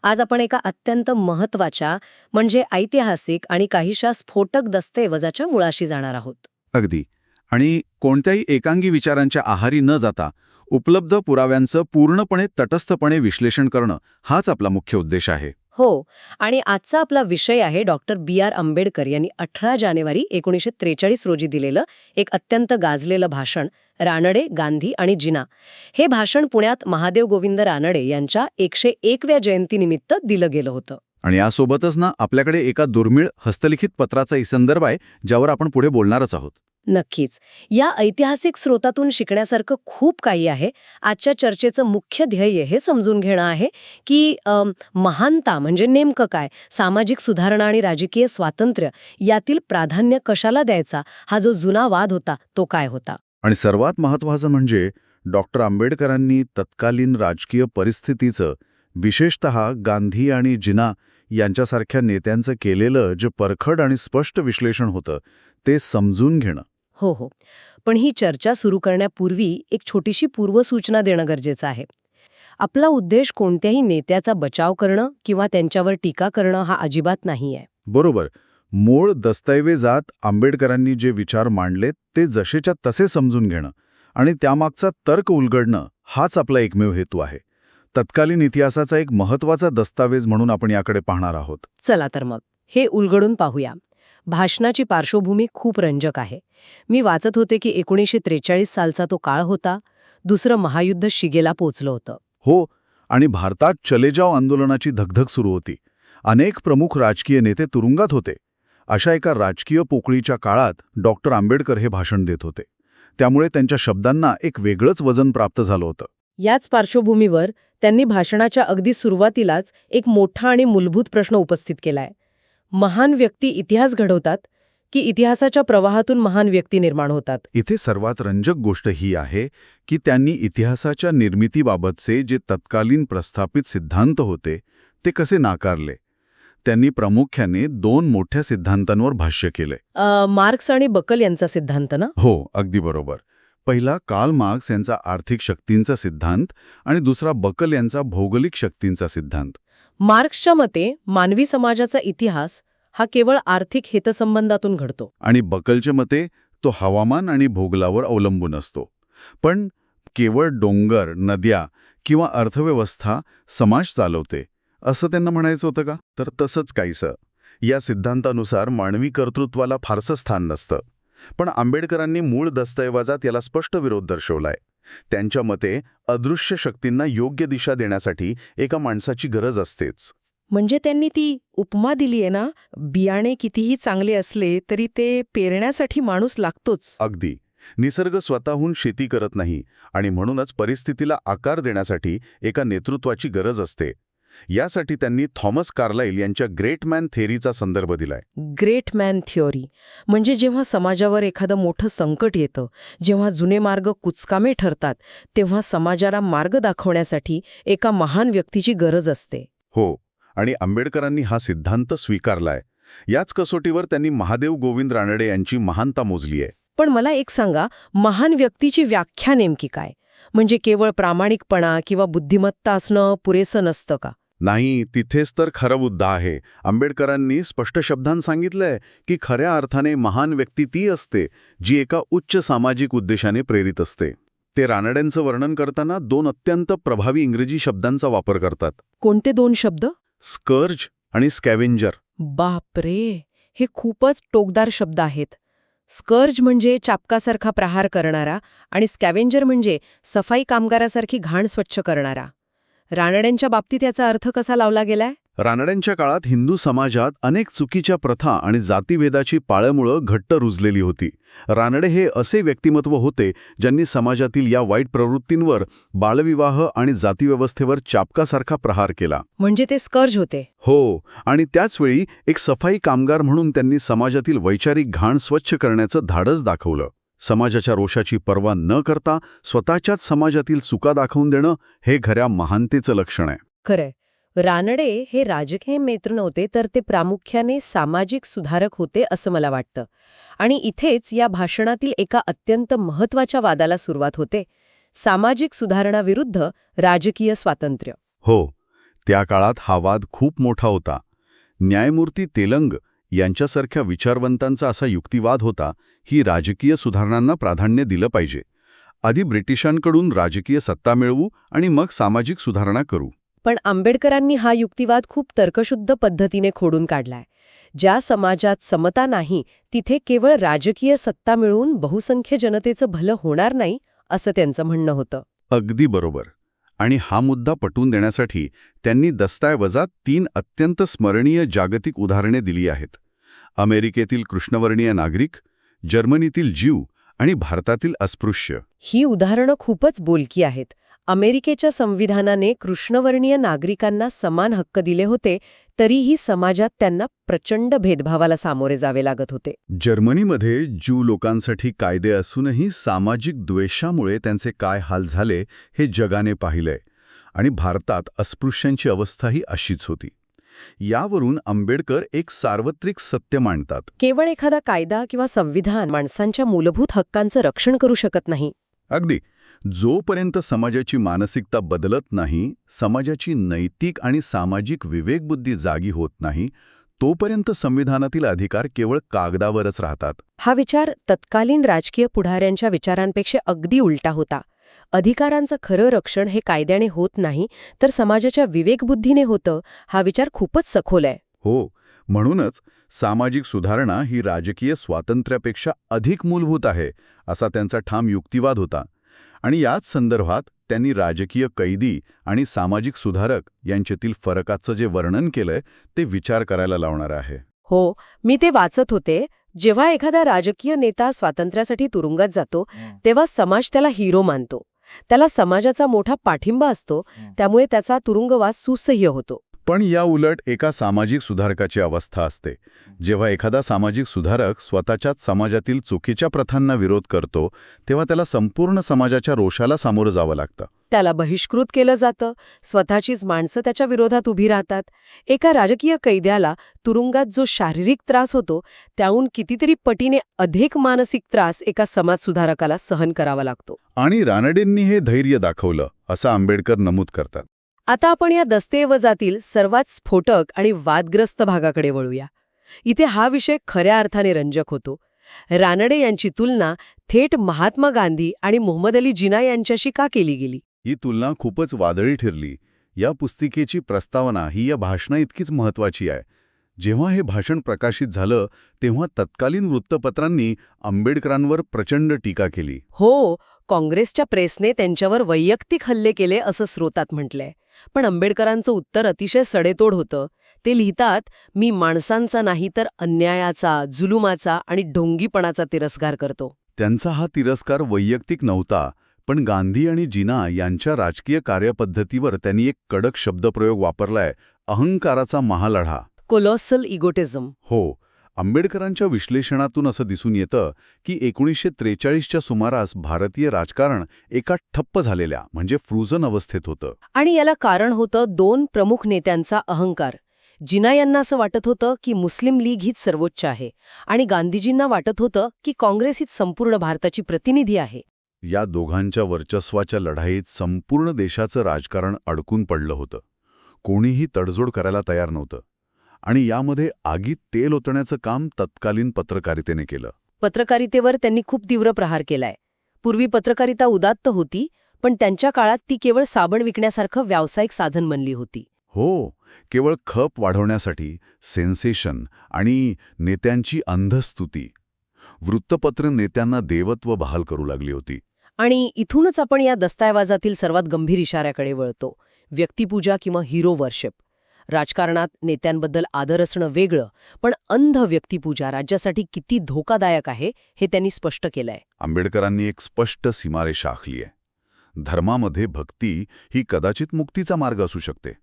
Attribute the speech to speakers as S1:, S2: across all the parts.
S1: आज आपण एका अत्यंत महत्वाच्या म्हणजे ऐतिहासिक आणि काहीशा स्फोटक दस्तऐवजाच्या मुळाशी जाणार आहोत.
S2: अगदी. आणि कोणत्याही एकांगी विचारांच्या आहारी न जाता उपलब्ध पुराव्यांचं पूर्णपणे तटस्थपणे विश्लेषण करणं हाच आपला मुख्य उद्देश आहे.
S1: हो, आणि आजचा आपला विषय आहे डॉक्टर B.R. आंबेडकर यांनी 18 जानेवारी 1943 रोजी दिलेलं एक अत्यंत गाजलेलं भाषण, रानडे, गांधी आणि जिना. हे भाषण पुण्यात महादेव गोविंद रानडे यांच्या 101व्या जयंतीनिमित्त दिलं गेलं होतं.
S2: आणि यासोबतच ना आपल्याकडे एका दुर्मिळ हस्तलिखित पत्राचाही संदर्भ आहे, ज्यावर आपण पुढे बोलणारच आहोत.
S1: नक्कीच. या ऐतिहासिक स्रोतातून शिकण्यासारखं खूप काही आहे. आजच्या चर्चेचं मुख्य ध्येय हे समजून घेणं आहे की महानता म्हणजे नेमकं काय, सामाजिक सुधारणा आणि राजकीय स्वातंत्र्य यातील प्राधान्य कशाला द्यायचा, हा जो जुना वाद होता तो काय होता.
S2: आणि सर्वात महत्त्वाचं म्हणजे डॉक्टर आंबेडकरांनी तत्कालीन राजकीय परिस्थितीचं, विशेषतः गांधी आणि जिना यांच्यासारख्या नेत्यांचं केलेलं जे परखड आणि स्पष्ट विश्लेषण होतं ते समजून घेणं.
S1: हो. पण ही चर्चा सुरू करण्यापूर्वी एक छोटीशी पूर्वसूचना देणं गरजेचं आहे. आपला उद्देश कोणत्याही नेत्याचा बचाव करणं किंवा त्यांच्यावर टीका करणं हा अजिबात नाहीये.
S2: बरोबर. मूळ दस्तऐवजात आंबेडकरांनी जे विचार मांडलेत ते जसेच्या तसे समजून घेणं आणि त्यामागचा तर्क उलगडणं हाच आपला एकमेव हेतू आहे. तत्कालीन इतिहासाचा एक महत्त्वाचा दस्तावेज म्हणून आपण याकडे पाहणार आहोत.
S1: चला तर मग हे उलगडून पाहूया. भाषणाची पार्श्वभूमी खूप रंजक आहे. मी वाचत होते की 1943 सालचा तो काळ होता. दुसरं महायुद्ध शिगेला पोचलं होतं.
S2: हो, आणि भारतात चले जाव आंदोलनाची धगधग सुरू होती. अनेक प्रमुख राजकीय नेते तुरुंगात होते. अशा एका राजकीय पोकळीच्या काळात डॉक्टर आंबेडकर हे भाषण देत होते. त्यामुळे त्यांच्या शब्दांना एक वेगळंच वजन प्राप्त झालं होतं.
S1: याच पार्श्वभूमीवर त्यांनी भाषणाच्या अगदी सुरुवातीलाच एक मोठा आणि मूलभूत प्रश्न उपस्थित केलाय. महान व्यक्ती इतिहास घडवतात की इतिहासाच्या प्रवाहातून महान व्यक्ती निर्माण होतात?
S2: इथे सर्वात रंजक गोष्ट ही आहे की त्यांनी इतिहासाच्या निर्मितीबाबतचे जे तत्कालीन प्रस्थापित सिद्धांत होते ते कसे नाकारले. त्यांनी प्रामुख्याने 2 मोठ्या सिद्धांतांवर भाष्य केले.
S1: मार्क्स आणि बकल यांचा सिद्धांत ना?
S2: हो, अगदी बरोबर. पहिला कार्ल मार्क्स यांचा आर्थिक शक्तींचा सिद्धांत आणि दुसरा बकल यांचा भौगोलिक शक्तींचा सिद्धांत.
S1: मार्क्सच्या मते मानवी समाजाचा इतिहास हा केवळ आर्थिक हितसंबंधातून घडतो.
S2: आणि बकलच्या मते तो हवामान आणि भूगोलावर अवलंबून असतो. पण केवळ डोंगर, नद्या किंवा अर्थव्यवस्था समाज चालवते असं त्यांना म्हणायचं होतं का? तर तसंच काहीसं. या सिद्धांतानुसार मानवी कर्तृत्वाला फारसं स्थान नसतं. पण आंबेडकरांनी मूळ दस्तऐवजात याला स्पष्ट विरोध दर्शवलाय. त्यांच्या मते अदृश्य शक्तींना योग्य दिशा देण्यासाठी एका माणसाची गरज असतेच.
S3: म्हणजे त्यांनी ती उपमा दिली आहे ना, बियाणे कितीही चांगले असले तरी ते पेरण्यासाठी माणूस लागतोच.
S2: अगदी. निसर्ग स्वतःहून शेती करत नाही आणि म्हणूनच परिस्थितीला आकार देण्यासाठी एका नेतृत्वाची गरज असते. यासाठी त्यांनी थॉमस कार्लाइल यांच्या ग्रेट मॅन थेअरीचा संदर्भ दिलाय.
S3: ग्रेट मॅन थिअरी म्हणजे जेव्हा समाजावर एखादं मोठं संकट येतं, जेव्हा जुने मार्ग कुचकामे ठरतात, तेव्हा समाजाला मार्ग दाखवण्यासाठी एका महान व्यक्तीची गरज असते.
S2: हो, आणि आंबेडकरांनी हा सिद्धांत स्वीकारलाय. याच कसोटीवर त्यांनी महादेव गोविंद रानडे यांची महानता मोजली आहे.
S3: पण मला एक सांगा, महान व्यक्तीची व्याख्या नेमकी काय? म्हणजे केवळ प्रामाणिकपणा किंवा बुद्धिमत्ता असणं पुरेसं नसतं का?
S2: नाही, तिथेच तर खरं मुद्दा आहे. आंबेडकरांनी स्पष्ट शब्दांत सांगितलंय की खऱ्या अर्थाने महान व्यक्ती ती असते जी एका उच्च सामाजिक उद्देशाने प्रेरित असते. ते रानड्यांचं वर्णन करताना 2 अत्यंत प्रभावी इंग्रजी शब्दांचा वापर करतात.
S3: कोणते 2 शब्द?
S2: स्कर्ज आणि स्कॅव्हेंजर.
S3: बापरे, हे खूपच टोकदार शब्द आहेत. स्कर्ज म्हणजे चापकासारखा प्रहार करणारा आणि स्कॅव्हेंजर म्हणजे सफाई कामगारासारखी घाण स्वच्छ करणारा. रानड्यांच्या बाबतीत याचा अर्थ कसा लावला गेलाय?
S2: रानड्यांच्या काळात हिंदू समाजात अनेक चुकीच्या प्रथा आणि जातीभेदाची पाळंमुळं घट्ट रुजलेली होती. रानडे हे असे व्यक्तिमत्व होते ज्यांनी समाजातील या वाईट प्रवृत्तींवर, बालविवाह आणि जातीव्यवस्थेवर चापकासारखा प्रहार केला.
S3: म्हणजे ते स्कर्ज होते.
S2: हो, आणि त्याचवेळी एक सफाई कामगार म्हणून त्यांनी समाजातील वैचारिक घाण स्वच्छ करण्याचं धाडस दाखवलं. समाजाच्या रोषाची पर्वा न करता स्वतःच्याच समाजातील चुका दाखवून देणं हे खऱ्या महानतेचं लक्षण आहे.
S1: खरंय. रानडे हे राजकीय नेते नव्हते, तर ते प्रामुख्याने सामाजिक सुधारक होते असं मला वाटतं. आणि इथेच या भाषणातील एका अत्यंत महत्त्वाच्या वादाला सुरुवात होते. सामाजिक सुधारणाविरुद्ध राजकीय स्वातंत्र्य.
S2: हो, त्या काळात हा वाद खूप मोठा होता. न्यायमूर्ती तेलंग यांच्यासारख्या विचारवंतांचा असा युक्तिवाद होता की राजकीय सुधारणांना प्राधान्य दिलं पाहिजे. आधी ब्रिटिशांकडून राजकीय सत्ता मिळवू आणि मग सामाजिक सुधारणा करू.
S1: पण आंबेडकरांनी हा युक्तिवाद खूप तर्कशुद्ध पद्धतीने खोडून काढलाय. ज्या समाजात समता नाही तिथे केवळ राजकीय सत्ता मिळवून बहुसंख्य जनतेचं भलं होणार नाही असं त्यांचं म्हणणं होतं.
S2: अगदी बरोबर. आणि हा मुद्दा पटवून देण्यासाठी त्यांनी दस्तऐवजात 3 अत्यंत स्मरणीय जागतिक उदाहरणे दिली आहेत. अमेरिकेतील कृष्णवर्णीय नागरिक, जर्मनीतील ज्यू आणि भारतातील अस्पृश्य.
S1: ही उदाहरणं खूपच बोलकी आहेत. अमेरिकेच्या संविधानाने कृष्णवर्णीय नागरिकांना समान हक्क दिले होते, तरीही समाजात त्यांना प्रचंड भेदभावाला सामोरे जावे लागत होते.
S2: जर्मनीमध्ये ज्यू लोकांसाठी कायदे असूनही सामाजिक द्वेषामुळे त्यांचे काय हाल झाले हे जगाने पाहिलंय. आणि भारतात अस्पृश्यांची अवस्थाही अशीच होती. यावरून आंबेडकर एक सार्वत्रिक सत्य मांडतात.
S1: केवळ एखादा कायदा किंवा संविधान माणसांच्या मूलभूत हक्कांचं रक्षण करू शकत नाही.
S2: अगदी. जोपर्यंत समाजाची मानसिकता बदलत नाही, समाजाची नैतिक आणि सामाजिक विवेकबुद्धी जागी होत नाही, तोपर्यंत संविधानातील अधिकार केवळ कागदावरच राहतात.
S1: हा विचार तत्कालीन राजकीय पुढाऱ्यांच्या विचारांपेक्षा अगदी उलटा होता. अधिकारांचं खरं रक्षण हे कायद्याने होत नाही, तर समाजाच्या विवेकबुद्धीने होतं. हा विचार खूपच सखोल आहे.
S2: हो, म्हणूनच सामाजिक सुधारणा ही राजकीय स्वातंत्र्यापेक्षा अधिक मूलभूत आहे, असा त्यांचा ठाम युक्तिवाद होता. आणि याच संदर्भात त्यांनी राजकीय कैदी आणि सामाजिक सुधारक यांच्यातील फरकाचं जे वर्णन केलंय ते विचार करायला लावणार आहे.
S1: हो, मी ते वाचत होते. जेव्हा एखादा राजकीय नेता स्वातंत्र्यासाठी तुरुंगात जातो, तेव्हा समाज त्याला हिरो मानतो. त्याला समाजाचा मोठा पाठिंबा असतो, त्यामुळे त्याचा तुरुंगवास सुसह्य होतो.
S2: पण या उलट एका सामाजिक सुधारकाची अवस्था असते. जेव्हा एखादा सामाजिक सुधारक स्वतःच्याच समाजातील चुकीच्या प्रथांना विरोध करतो, तेव्हा त्याला संपूर्ण समाजाच्या रोषाला सामोरं जावं लागतं.
S1: त्याला बहिष्कृत केलं जातं. स्वतःचीच माणसं त्याच्या विरोधात उभी राहतात. एका राजकीय कैद्याला तुरुंगात जो शारीरिक त्रास होतो, त्याहून कितीतरी पटीने अधिक मानसिक त्रास एका समाजसुधारकाला सहन करावा लागतो.
S2: आणि रानडेंनी हे धैर्य दाखवलं, असं आंबेडकर नमूद करतात.
S1: आता आपण या दस्तऐवजातील सर्वात स्फोटक आणि वादग्रस्त भागाकडे वळूया. इथे हा विषय खऱ्या अर्थाने रंजक होतो. रानडे यांची तुलना थेट महात्मा गांधी आणि मोहम्मद अली जिना यांच्याशी का केली गेली?
S2: ही तुलना खूपच वादळी ठरली. या पुस्तिकेची प्रस्तावना ही या भाषणाइतकीच महत्त्वाची आहे. जेव्हा हे भाषण प्रकाशित झालं, तेव्हा तत्कालीन वृत्तपत्रांनी आंबेडकरांवर प्रचंड टीका केली.
S1: हो, काँग्रेसच्या प्रेसने त्यांच्यावर वैयक्तिक हल्ले केले असं स्रोतात म्हटलंय. पण आंबेडकरांचं उत्तर अतिशय सडेतोड होतं. ते लिहितात, मी माणसांचा नाही तर अन्यायाचा, जुलुमाचा आणि ढोंगीपणाचा तिरस्कार करतो.
S2: त्यांचा हा तिरस्कार वैयक्तिक नव्हता, पण गांधी आणि जिना यांच्या राजकीय कार्यपद्धतीवर त्यांनी एक कडक शब्दप्रयोग वापरलाय, अहंकाराचा महालढा.
S1: कोलॉसल इगोटिझम.
S2: हो, आंबेडकरांच्या विश्लेषणातून असं दिसून येतं की 1943च्या सुमारास भारतीय राजकारण एका ठप्प झालेल्या म्हणजे फ्रोझन अवस्थेत होतं.
S1: आणि याला कारण होतं 2 प्रमुख नेत्यांचा अहंकार. जिना यांना असं वाटत होतं की मुस्लिम लीग हीच सर्वोच्च आहे आणि गांधीजींना वाटत होतं की काँग्रेस हीच संपूर्ण भारताची प्रतिनिधी आहे.
S2: या दोघांच्या वर्चस्वाच्या लढाईत संपूर्ण देशाचं राजकारण अडकून पडलं होतं. कोणीही तडजोड करायला तयार नव्हतं. आणि यामध्ये आगीत तेल ओतण्याचं काम तत्कालीन पत्रकारितेने केलं.
S1: पत्रकारितेवर त्यांनी खूप तीव्र प्रहार केलाय. पूर्वी पत्रकारिता उदात्त होती, पण त्यांच्या काळात ती केवळ साबण विकण्यासारखं व्यावसायिक साधन बनली होती.
S2: हो, केवळ खप वाढवण्यासाठी सेन्सेशन आणि नेत्यांची अंधस्तुती. वृत्तपत्र नेत्यांना देवत्व बहाल करू लागली होती.
S1: आणि इथूनच आपण या दस्तऐवजातील सर्वात गंभीर इशाऱ्याकडे वळतो, व्यक्तिपूजा किंवा हिरो वर्शिप. राजकारणात नेत्यांबद्दल आदर असणं वेगळं, पण अंध व्यक्तिपूजा राज्यासाठी किती धोकादायक आहे हे त्यांनी स्पष्ट केलंय.
S2: आंबेडकरांनी एक स्पष्ट सीमारेषा आखली आहे. धर्मामध्ये भक्ती ही कदाचित मुक्तीचा मार्ग असू शकते,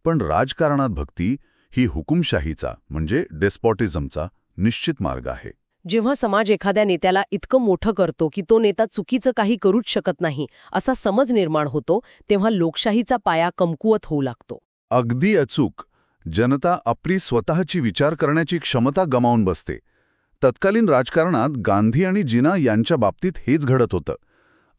S2: पण राजकारणात भक्ती ही हुकुमशाहीचा म्हणजे डेस्पॉटिझमचा निश्चित मार्ग आहे.
S1: जेव्हा समाज एखाद्या नेत्याला इतकं मोठं करतो की तो नेता चुकीचं काही करूच शकत नाही असा समज निर्माण होतो, तेव्हा लोकशाहीचा पाया कमकुवत होऊ लागतो.
S2: अगदी अचूक. जनता आपली स्वतःची विचार करण्याची क्षमता गमावून बसते. तत्कालीन राजकारणात गांधी आणि जिना यांच्या बाबतीत हेच घडत होतं.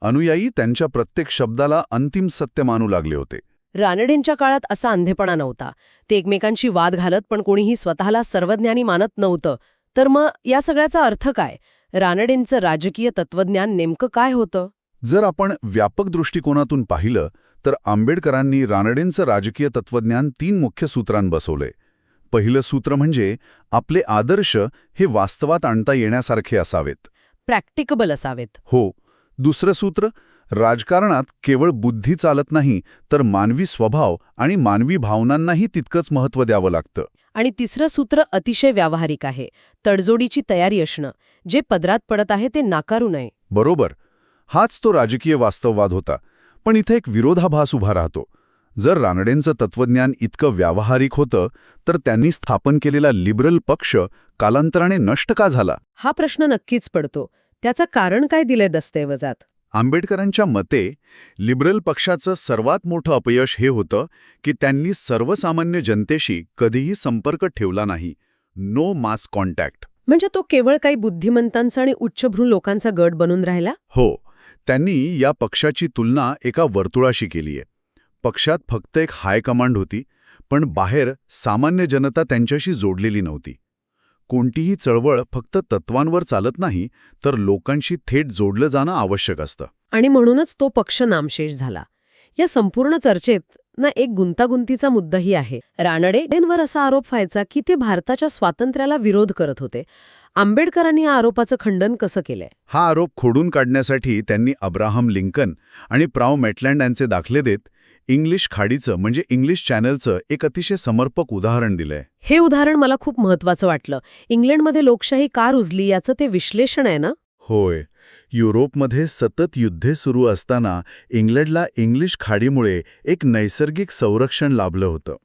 S2: अनुयायी त्यांच्या प्रत्येक शब्दाला अंतिम सत्य मानू लागले होते.
S3: रानडेंच्या काळात असा अंधेपणा नव्हता. ते एकमेकांशी वाद घालत पण कोणीही स्वतःला सर्वज्ञानी मानत नव्हतं. तर मग या सगळ्याचा अर्थ काय? रानडेंचं राजकीय तत्वज्ञान नेमकं काय होतं?
S2: जर आपण व्यापक दृष्टिकोनातून पाहिलं तर आंबेडकरांनी रानडेंचं राजकीय तत्वज्ञान 3 मुख्य सूत्रांत बसवले. पहिलं सूत्र म्हणजे आपले आदर्श हे वास्तवात आणता येण्यासारखे असावेत.
S3: प्रॅक्टिकबल असावेत.
S2: हो. दुसरं सूत्र, राजकारणात केवळ बुद्धी चालत नाही तर मानवी स्वभाव आणि मानवी भावनांनाही तितकंच महत्त्व द्यावं लागतं.
S3: आणि तिसरं सूत्र अतिशय व्यावहारिक आहे. तडजोडीची तयारी असणं. जे पदरात पडत आहे ते नाकारू नये.
S2: बरोबर. हाच तो राजकीय वास्तववाद होता. पण इथे एक विरोधाभास उभा राहतो. जर रानडेंचं तत्वज्ञान इतकं व्यावहारिक होतं तर त्यांनी स्थापन केलेला लिबरल पक्ष कालांतराने नष्ट का झाला?
S3: हा प्रश्न नक्कीच पडतो. त्याचं कारण काय दिलंय दस्तऐवजात?
S2: आंबेडकरांच्या मते लिबरल पक्षाचं सर्वात मोठं अपयश हे होतं की त्यांनी सर्वसामान्य जनतेशी कधीही संपर्क ठेवला नाही. नो मास कॉन्टॅक्ट.
S3: म्हणजे तो केवळ काही बुद्धिमंतांचा आणि उच्चभ्रू लोकांचा गट बनून राहिला?
S2: हो. त्यांनी या पक्षाची तुलना एका वर्तुळाशी केली आहे. पक्षात फक्त एक हायकमांड होती, पण बाहेर सामान्य जनता त्यांच्याशी जोडलेली नव्हती. कोणतीही चळवळ फक्त तत्वांवर चालत नाही तर लोकांशी थेट जोडलं जाणं आवश्यक असतं.
S3: आणि म्हणूनच तो पक्ष नामशेष झाला. या संपूर्ण चर्चेत ना एक गुंतागुंतीचा मुद्दाही आहे. रानडेंवर असा आरोप व्हायचा की ते भारताच्या स्वातंत्र्याला विरोध करत होते. आंबेडकरांनी या आरोपाचं खंडन कसं केलंय?
S2: हा आरोप खोडून काढण्यासाठी त्यांनी अब्राहम लिंकन आणि प्राव मेटलँड यांचे दाखले देत इंग्लिश खाडीचं म्हणजे इंग्लिश चॅनलचं एक अतिशय समर्पक उदाहरण दिलंय.
S3: हे उदाहरण मला खूप महत्वाचं वाटलं. इंग्लंडमध्ये लोकशाही का रुजली याचं ते विश्लेषण आहे ना?
S2: होय. युरोपमध्ये सतत युद्धे सुरू असताना इंग्लंडला इंग्लिश खाडीमुळे एक नैसर्गिक संरक्षण लाभलं होतं.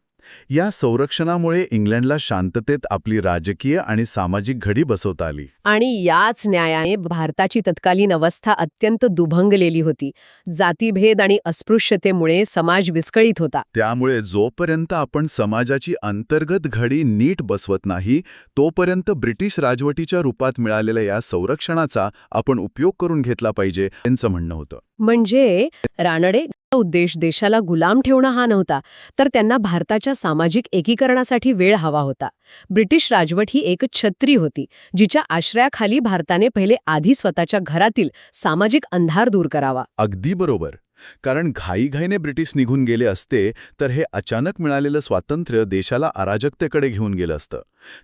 S2: या संरक्षणामुळे इंग्लंडला शांततेत आपली राजकीय आणि सामाजिक घडी बसवता आली.
S3: आणि याच न्यायाने भारताची तत्कालीन अवस्था अत्यंत दुभंगलेली होती. जातीभेद आणि अस्पृश्यतेमुळे समाज विस्कळीत होता.
S2: त्यामुळे जोपर्यंत आपण समाजाची अंतर्गत घडी नीट बसवत नाही तोपर्यंत ब्रिटिश राजवटीच्या रूपात मिळालेल्या या संरक्षणाचा आपण उपयोग करून घेतला पाहिजे, त्यांचं म्हणणं होतं.
S3: म्हणजे रानडे उद्देश देशाला गुलाम ठेवणं हा नव्हता, तर त्यांना भारताच्या सामाजिक एकीकरणासाठी वेळ हवा होता. ब्रिटिश राजवट ही एक छत्री होती, जिच्या आश्रयाखाली भारताने पहिले आधी स्वतःच्या घरातील सामाजिक अंधार दूर करावा.
S2: अगदी बरोबर. कारण घाईघाईने ब्रिटिश निघून गेले असते तर हे अचानक मिळालेलं स्वातंत्र्य देशाला अराजकतेकडे घेऊन गेलं असतं.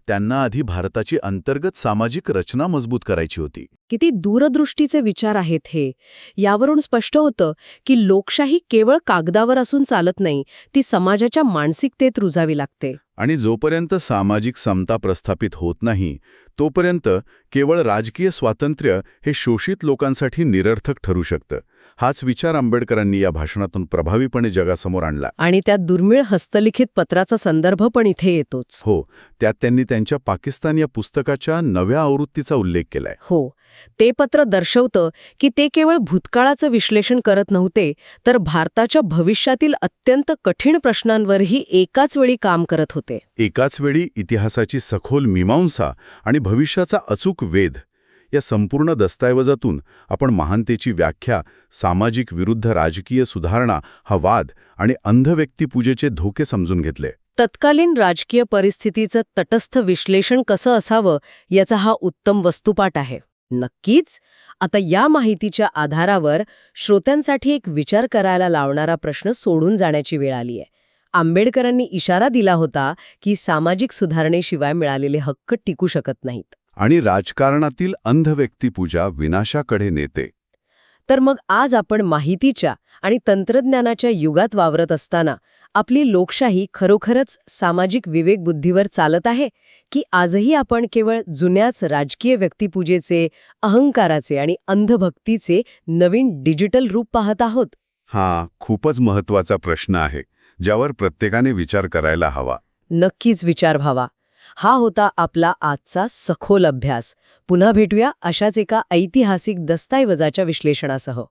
S2: त्यांना आधी भारताची अंतर्गत सामाजिक रचना मजबूत करायची होती.
S3: किती दूरदृष्टीचे विचार आहेत हे. यावरून स्पष्ट होतं की लोकशाही केवळ कागदावर असून चालत नाही, ती समाजाच्या मानसिकतेत रुजावी लागते.
S2: आणि जोपर्यंत सामाजिक समता प्रस्थापित होत नाही तोपर्यंत केवळ राजकीय स्वातंत्र्य हे शोषित लोकांसाठी निरर्थक ठरू शकतं. हाच विचार आंबेडकरांनी या भाषणातून प्रभावीपणे जगासमोर आणला.
S3: आणि त्या दुर्मिळ हस्तलिखित पत्राचा संदर्भ पण इथे येतोच.
S2: हो. त्यात त्यांनी त्यांच्या पाकिस्तान या पुस्तकाच्या नव्या आवृत्तीचा उल्लेख केलाय.
S3: हो. ते पत्र दर्शवतं की ते केवळ भूतकाळाचं विश्लेषण करत नव्हते, तर भारताच्या भविष्यातील अत्यंत कठीण प्रश्नांवरही एकाच वेळी काम करत होते.
S2: एकाच वेळी इतिहासाची सखोल मीमांसा आणि भविष्याचा अचूक वेध. या संपूर्ण दस्तऐवजातून आपण महानतेची व्याख्या, सामाजिक विरुद्ध राजकीय सुधारणा, हा वाद आणि अंध व्यक्तिपूजेचे धोके समजून घेतले.
S3: तत्कालीन राजकीय परिस्थितीचं तटस्थ विश्लेषण कसं असावं याचा हा उत्तम वस्तुपाठ आहे. नक्कीच. आता या माहितीच्या आधारावर श्रोत्यांसाठी एक विचार करायला लावणारा प्रश्न सोडून जाण्याची वेळ आली आहे. आंबेडकरांनी इशारा दिला होता की सामाजिक सुधारणेशिवाय मिळालेले हक्क टिकू शकत नाहीत.
S2: आणि राजकारणातील अंध व्यक्तिपूजा विनाशाकडे नेते.
S3: तर मग आज आपण माहितीच्या आणि तंत्रज्ञानाच्या युगात वावरत असताना आपली लोकशाही खरोखरच सामाजिक विवेकबुद्धीवर चालत आहे की आजही आपण केवळ जुन्याच राजकीय व्यक्तिपूजेचे, अहंकाराचे आणि अंधभक्तीचे नवीन डिजिटल रूप पाहत आहोत?
S2: हा खूपच महत्वाचा प्रश्न आहे, ज्यावर प्रत्येकाने विचार करायला हवा.
S3: नक्कीच विचार व्हावा. हा होता आपला आजचा सखोल अभ्यास. पुन्हा भेटूया अशाच एका ऐतिहासिक दस्तऐवजाच्या विश्लेषणासह.